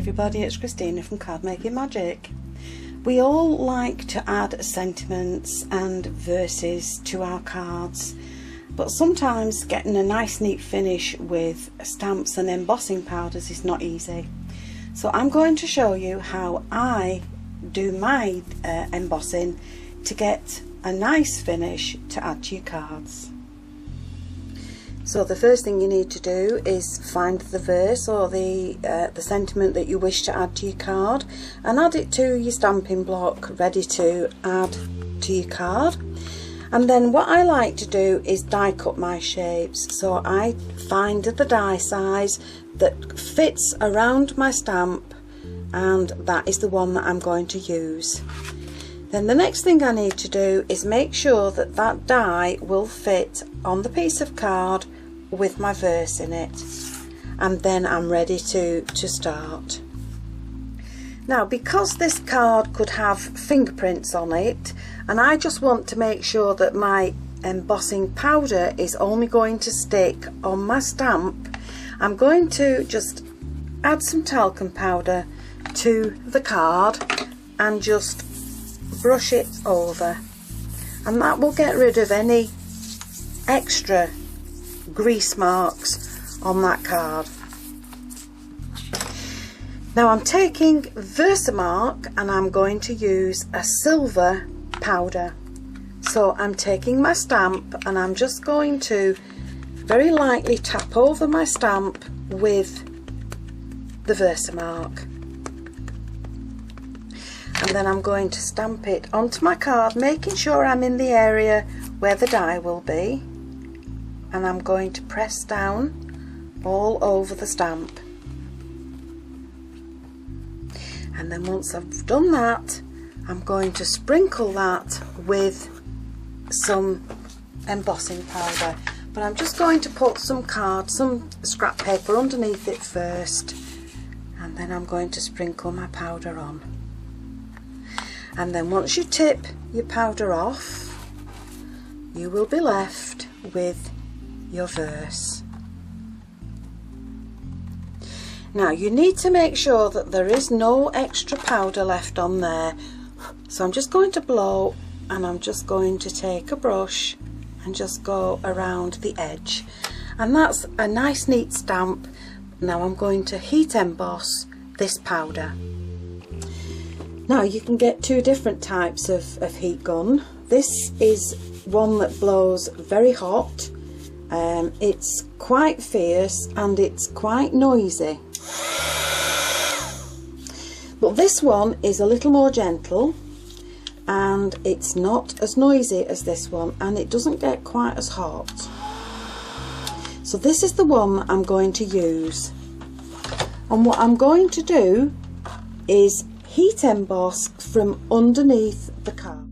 everybody, it's Christina from Card Making Magic. We all like to add sentiments and verses to our cards, but sometimes getting a nice neat finish with stamps and embossing powders is not easy. So I'm going to show you how I do my embossing to get a nice finish to add to your cards. So the first thing you need to do is find the verse or the sentiment that you wish to add to your card and add it to your stamping block ready to add to your card. And then what I like to do is die cut my shapes. So I find the die size that fits around my stamp, and that is the one that I'm going to use. Then the next thing I need to do is make sure that that die will fit on the piece of card with my verse in it, and then I'm ready to start. Now, because this card could have fingerprints on it, and I just want to make sure that my embossing powder is only going to stick on my stamp, I'm going to just add some talcum powder to the card and just brush it over, and that will get rid of any extra grease marks on that card. Now I'm taking Versamark and I'm going to use a silver powder. So I'm taking my stamp and I'm just going to very lightly tap over my stamp with the Versamark, and then I'm going to stamp it onto my card, making sure I'm in the area where the die will be, and I'm going to press down all over the stamp. And then once I've done that, I'm going to sprinkle that with some embossing powder, but I'm just going to put some scrap paper underneath it first, and then I'm going to sprinkle my powder on. And then once you tip your powder off, you will be left with your verse. Now you need to make sure that there is no extra powder left on there, so I'm just going to blow, and I'm just going to take a brush and just go around the edge, and that's a nice neat stamp. Now I'm going to heat emboss this powder. Now you can get two different types of heat gun. This is one that blows very hot. It's quite fierce and it's quite noisy, but this one is a little more gentle and it's not as noisy as this one, and it doesn't get quite as hot. So this is the one I'm going to use, and what I'm going to do is heat emboss from underneath the card.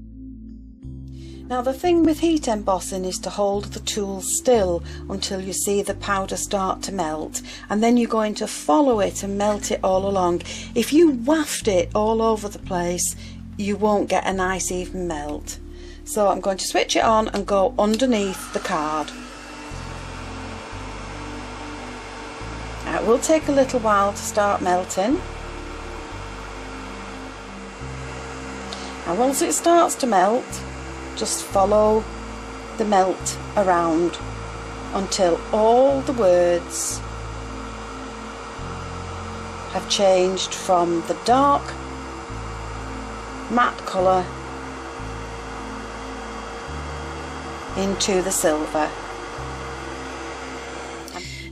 Now the thing with heat embossing is to hold the tool still until you see the powder start to melt, and then you're going to follow it and melt it all along. If you waft it all over the place, you won't get a nice even melt. So I'm going to switch it on and go underneath the card. Now, it will take a little while to start melting. And once it starts to melt, just follow the melt around until all the words have changed from the dark matte colour into the silver.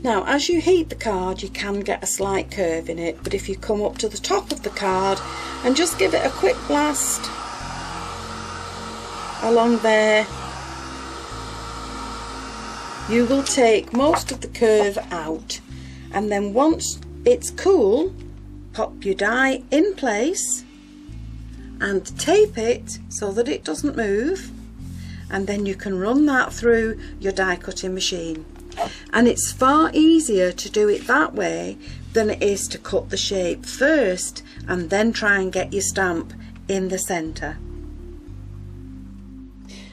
Now as you heat the card, you can get a slight curve in it, but if you come up to the top of the card and just give it a quick blast along there, you will take most of the curve out. And then once it's cool, pop your die in place and tape it so that it doesn't move, and then you can run that through your die cutting machine. And it's far easier to do it that way than it is to cut the shape first and then try and get your stamp in the centre.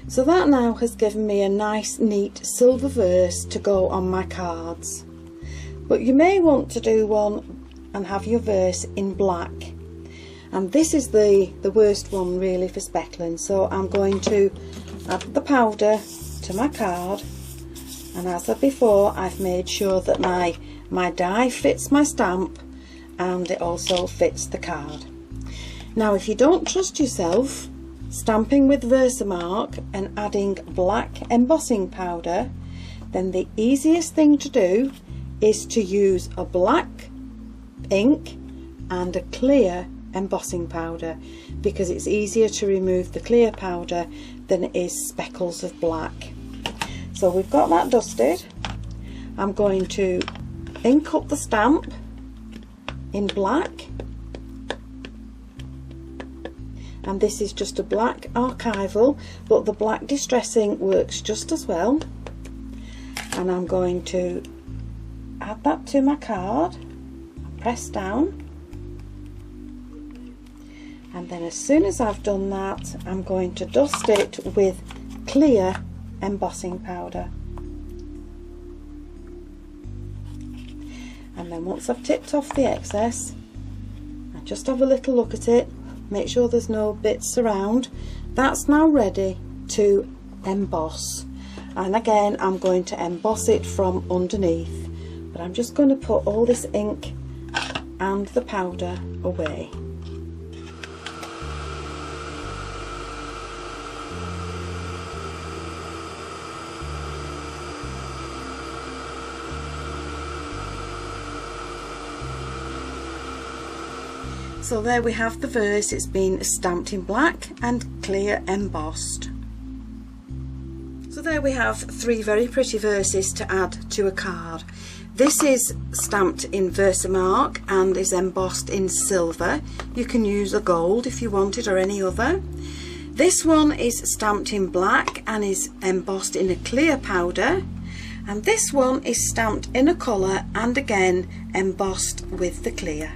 So that now has given me a nice neat silver verse to go on my cards. But you may want to do one and have your verse in black. And this is the worst one really for speckling. So I'm going to add the powder to my card, and as I before, I've made sure that my die fits my stamp and it also fits the card. Now if you don't trust yourself stamping with Versamark and adding black embossing powder, then the easiest thing to do is to use a black ink and a clear embossing powder, because it's easier to remove the clear powder than it is speckles of black. So we've got that dusted. I'm going to ink up the stamp in black, and this is just a black archival, but the black distressing works just as well. And I'm going to add that to my card, press down, and then as soon as I've done that, I'm going to dust it with clear embossing powder. And then once I've tipped off the excess, I just have a little look at it, make sure there's no bits around. That's now ready to emboss. And again, I'm going to emboss it from underneath, but I'm just going to put all this ink and the powder away. So there we have the verse. It's been stamped in black and clear embossed. So there we have 3 very pretty verses to add to a card. This is stamped in Versamark and is embossed in silver. You can use a gold if you wanted, or any other. This one is stamped in black and is embossed in a clear powder. And this one is stamped in a colour and again embossed with the clear.